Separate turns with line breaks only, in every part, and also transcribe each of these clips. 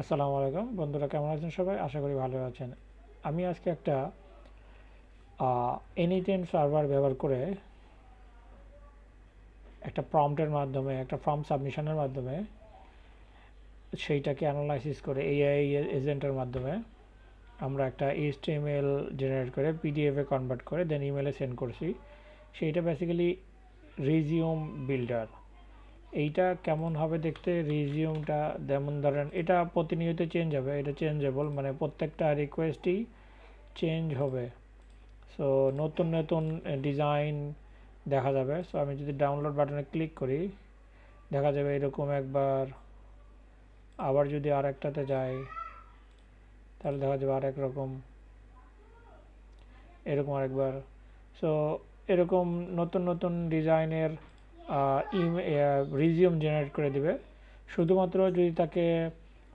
আসসালামু আলাইকুম বন্ধুরা, কেমন আছেন সবাই? আশা করি ভালো আছেন। আমি আজকে একটা এনিটেন সার্ভার ব্যবহার করে একটা প্রম্পটের মাধ্যমে, একটা ফর্ম সাবমিশনের মাধ্যমে সেইটাকে অ্যানালাইসিস করে এআই এজেন্টের মাধ্যমে আমরা একটা এইচটিএমএল জেনারেট করে পিডিএফে কনভার্ট করে দেন ইমেলে সেন্ড করছি। সেইটা বেসিক্যালি রিজিউম বিল্ডার। এইটা কেমন হবে দেখতে? রিজিউমটা যেমন ধরেন এটা প্রতিনিয়ত চেঞ্জ হবে, এটা চেঞ্জেবল, মানে প্রত্যেকটা রিকোয়েস্টই চেঞ্জ হবে। সো নতুন নতুন ডিজাইন দেখা যাবে। সো আমি যদি ডাউনলোড বাটনে ক্লিক করি, দেখা যাবে এরকম একবার। আবার যদি আর একটাতে যাই, তাহলে দেখা যাবে আরেক রকম, এরকম আরেকবার। সো এরকম নতুন নতুন ডিজাইনের রিজিউম জেনারেট করে দিবে। শুধুমাত্র যদি তাকে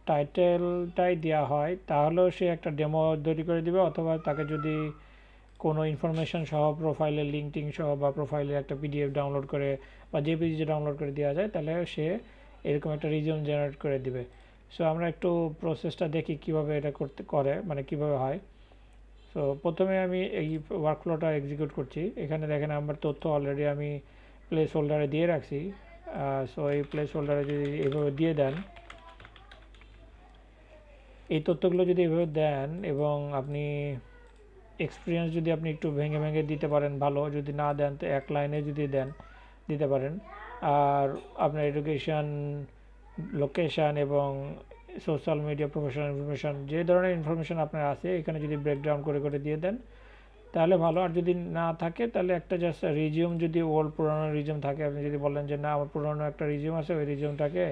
টাইটেলটাই দেওয়া হয় তাহলেও সে একটা ডেমো তৈরি করে দিবে, অথবা তাকে যদি কোনো ইনফরমেশন সহ প্রোফাইলের লিঙ্ক টিঙ্ক সহ বা প্রোফাইলের একটা পিডিএফ ডাউনলোড করে বা জেপিজি ডাউনলোড করে দেওয়া যায়, তাহলে সে এরকম একটা রিজিউম জেনারেট করে দিবে। সো আমরা একটু প্রসেসটা দেখি কিভাবে এটা করে, মানে কিভাবে হয়। সো প্রথমে আমি এই ওয়ার্কফ্লোটা এক্সিকিউট করছি। এখানে দেখেন আমার তথ্য অলরেডি আমি প্লেস হোল্ডারে দিয়ে রাখছি। সো এই প্লেস হোল্ডারে যদি এইভাবে দিয়ে দেন, এই তথ্যগুলো যদি এভাবে দেন এবং আপনি এক্সপিরিয়েন্স যদি আপনি একটু ভেঙে ভেঙে দিতে পারেন ভালো, যদি না দেন তো এক লাইনে যদি দেন দিতে পারেন। আর আপনার এডুকেশান, লোকেশান এবং সোশ্যাল মিডিয়া, প্রফেশনাল ইনফরমেশান, যে ধরনের ইনফরমেশান আপনার আছে এখানে যদি ব্রেকডাউন করে করে দিয়ে দেন তাহলে ভালো। আর যদি না থাকে তাহলে একটা জাস্ট রিজিউম, যদি ওল্ড পুরনো রিজিউম থাকে, আপনি যদি বলেন যে না আমার পুরনো একটা রিজিউম আছে, ওই রিজিউমটাকে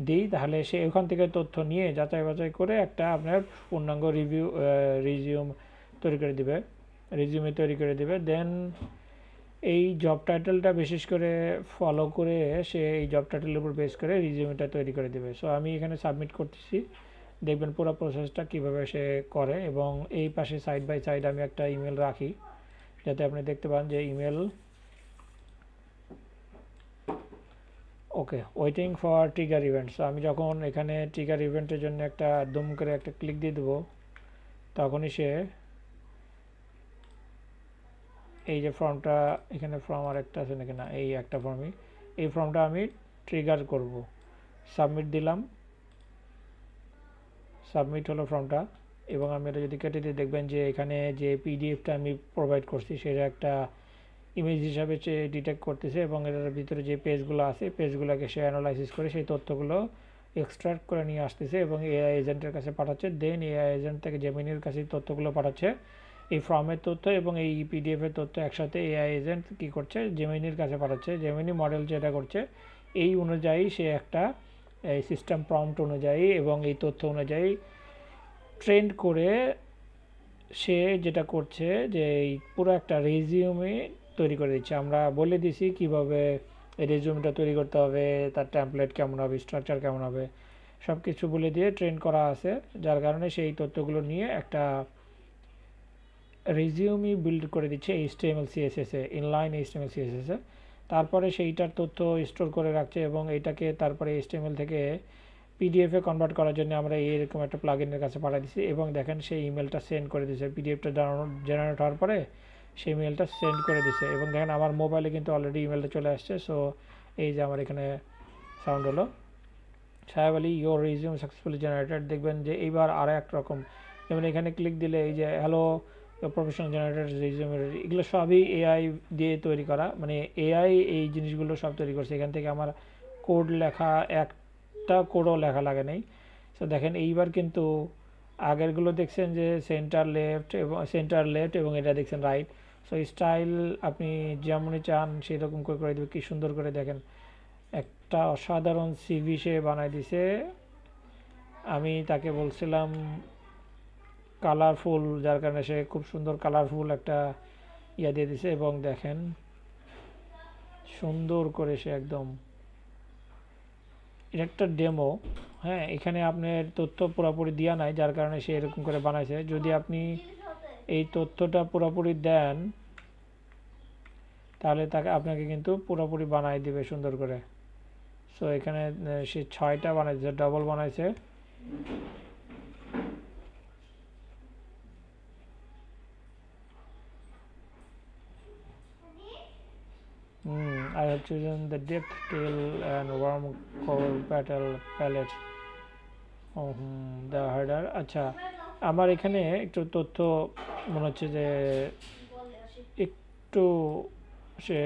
দিই, তাহলে সে ওখান থেকে তথ্য নিয়ে যাচাই বাছাই করে একটা আপনার পূর্ণাঙ্গ রিজিউম তৈরি করে দিবে, রিজিউমে তৈরি করে দিবে। দেন এই জব টাইটেলটা বিশেষ করে ফলো করে সে এই জব টাইটেলের উপর বেস করে রিজিউমটা তৈরি করে দেবে। সো আমি এখানে সাবমিট করতেছি, দেখবেন পুরো প্রসেসটা কীভাবে সে করে। এবং এই পাশে সাইড বাই সাইড আমি একটা ইমেল রাখি যাতে আপনি দেখতে পান যে email okay waiting for trigger event. So আমি যখন এখানে ট্রিগার ইভেন্টের জন্য একটা দুম করে একটা ক্লিক দিয়ে দেবো, তখনই সে এই যে ফর্মটা, এখানে ফর্ম আর একটা আছে নাকি, না এই একটা ফর্মই, এই ফর্মটা আমি ট্রিগার করব। সাবমিট দিলাম, সাবমিট হলো ফর্মটা। এবং আমি এটা যদি কেটে দিয়ে দেখবেন যে এখানে যে পিডিএফটা আমি প্রোভাইড করছি সেটা একটা ইমেজ হিসাবে ডিটেক্ট করতেছে এবং এটার ভিতরে যে পেজগুলো আছে পেজগুলোকে সে অ্যানালাইসিস করে সেই তথ্যগুলো এক্সট্রাক্ট করে নিয়ে আসতেছে এবং এআই এজেন্টের কাছে পাঠাচ্ছে। দেন এআই এজেন্ট থেকে জেমিনির কাছে তথ্যগুলো পাঠাচ্ছে, এই ফর্মের তথ্য এবং এই পিডিএফের তথ্য একসাথে এআই এজেন্ট কী করছে, জেমিনির কাছে পাঠাচ্ছে। জেমিনি মডেল যেটা করছে এই অনুযায়ী সে একটা এই সিস্টেম প্রম্পট অনুযায়ী এবং এই তথ্য অনুযায়ী ট্রেন্ড করে সে যেটা করছে যে এই পুরো একটা রেজিউমে তৈরি করে দিচ্ছে। আমরা বলে দিছি কিভাবে রেজিউমটা তৈরি করতে হবে, তার টেমপ্লেট কেমন হবে, স্ট্রাকচার কেমন হবে, সব কিছু বলে দিয়ে ট্রেন করা আছে, যার কারণে সেই তথ্যগুলো নিয়ে একটা রেজিউমই বিল্ড করে দিচ্ছে এইচটিএমএল সিএসএসে, ইনলাইন এইচটিএমএল সিএসএসে। তারপরে সেইটার তথ্য স্টোর করে রাখছে এবং এইটাকে তারপরে এইচটিএমএল থেকে পিডিএফে কনভার্ট করার জন্য আমরা এইরকম একটা প্লাগইনের কাছে পাঠিয়ে দিচ্ছি এবং দেখেন সেই ইমেলটা সেন্ড করে দিচ্ছে। পিডিএফটা জেনারেট হওয়ার পরে সেই ইমেলটা সেন্ড করে দিচ্ছে এবং দেখেন আমার মোবাইলে কিন্তু অলরেডি ইমেলটা চলে আসছে। সো এই যে আমার এখানে সাউন্ড হলো, সাহেব Ali your resume successfully generated. দেখবেন যে এইবার আর এক রকম, যেমন এখানে ক্লিক দিলে এই যে হ্যালো প্রফেশনাল জেনারেটেড রিজিউমের, এগুলো সবই এআই দিয়ে তৈরি করা, মানে এআই এই জিনিসগুলো সব তৈরি করছে। এখান থেকে আমার কোড লেখা, একটা কোডও লেখা লাগে নেই। সো দেখেন এইবার কিন্তু আগেরগুলো দেখছেন যে সেন্টার লেফট এবং এটা দেখছেন রাইট। সো স্টাইল আপনি যেমনই চান সেই রকম করে দেবে। কী সুন্দর করে দেখেন, একটা অসাধারণ সিভি সে বানাই দিছে। আমি তাকে বলছিলাম কালারফুল, যার কারণে সে খুব সুন্দর কালারফুল একটা ইয়া দিয়ে দিছে এবং দেখেন সুন্দর করে সে একদম, এটা একটা ডেমো। হ্যাঁ, এখানে আপনার তথ্য পুরোপুরি দেওয়া নাই, যার কারণে সে এরকম করে বানাইছে। যদি আপনি এই তথ্যটা পুরোপুরি দেন তাহলে তাকে আপনাকে কিন্তু পুরোপুরি বানাই দিবে সুন্দর করে। সো এখানে সে 6টা বানাইছে, ডবল বানাইছে। I have chosen the depth tail and warm core battle palette. The herder. আচ্ছা, আমার এখানে একটু তথ্য মনে হচ্ছে যে একটু সে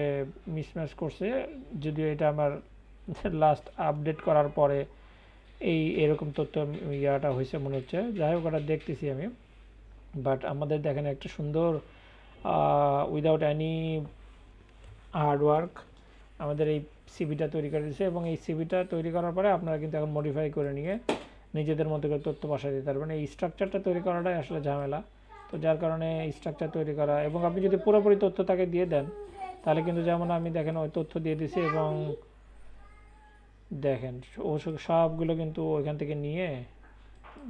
মিসম্যাচ করছে, যদিও এটা আমার লাস্ট আপডেট করার পরে এরকম তথ্য ইয়াটা হয়েছে মনে হচ্ছে। যাই হোক, ওটা দেখতেছি আমি। বাট আমাদের দেখেন একটা সুন্দর উইদাউট এনি হার্ডওয়ার্ক আমাদের এই সিভিটা তৈরি করে দিয়েছে, এবং এই সিভিটা তৈরি করার পরে আপনারা কিন্তু এখন মডিফাই করে নিয়ে নিজেদের মতো করে তথ্য বসাই দিতে পারবেন। এই স্ট্রাকচারটা তৈরি করাটাই আসলে ঝামেলা। তো যার কারণে এই স্ট্রাকচার তৈরি করা, এবং আপনি যদি পুরোপুরি তথ্য তাকে দিয়ে দেন তাহলে কিন্তু, যেমন আমি দেখেন ওই তথ্য দিয়ে দিছি, এবং দেখেন ও সবগুলো কিন্তু ওইখান থেকে নিয়ে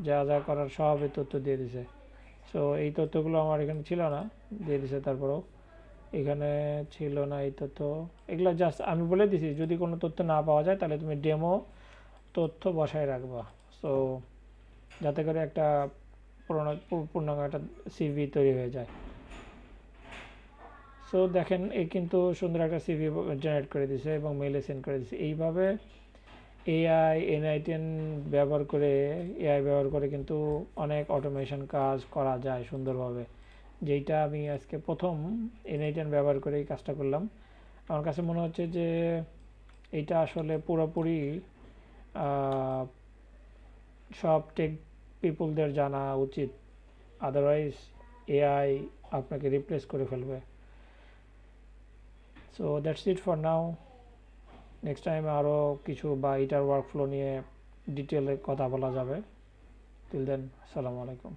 যা যা করার সব এই তথ্য দিয়ে দিছে। সো এই তথ্যগুলো আমার এখানে ছিল না, দিয়ে দিছে। তারপরেও এখানে ছিল না এই তথ্য, এগুলো জাস্ট আমি বলে দিছি যদি কোনো তথ্য না পাওয়া যায় তাহলে তুমি ডেমো তথ্য বসায় রাখবা, সো যাতে করে একটা পূর্ণাঙ্গ একটা সিভি তৈরি হয়ে যায়। সো দেখেন এই কিন্তু সুন্দর একটা সিভি জেনারেট করে দিছে এবং মেইলে সেন্ড করে দিছে। এইভাবে এআই ব্যবহার করে কিন্তু অনেক অটোমেশন কাজ করা যায় সুন্দরভাবে, যেইটা আমি আজকে প্রথম N8N ব্যবহার করে এই কাজটা করলাম। আমার কাছে মনে হচ্ছে যে এইটা আসলে পুরোপুরি সব টেক পিপলদের জানা উচিত, আদারওয়াইজ এআই আপনাকে রিপ্লেস করে ফেলবে। So that's it for now. Next time আরও কিছু বা এটার ওয়ার্কফ্লো নিয়ে ডিটেলে কথা বলা যাবে। টিল দেন, আসসালামু আলাইকুম।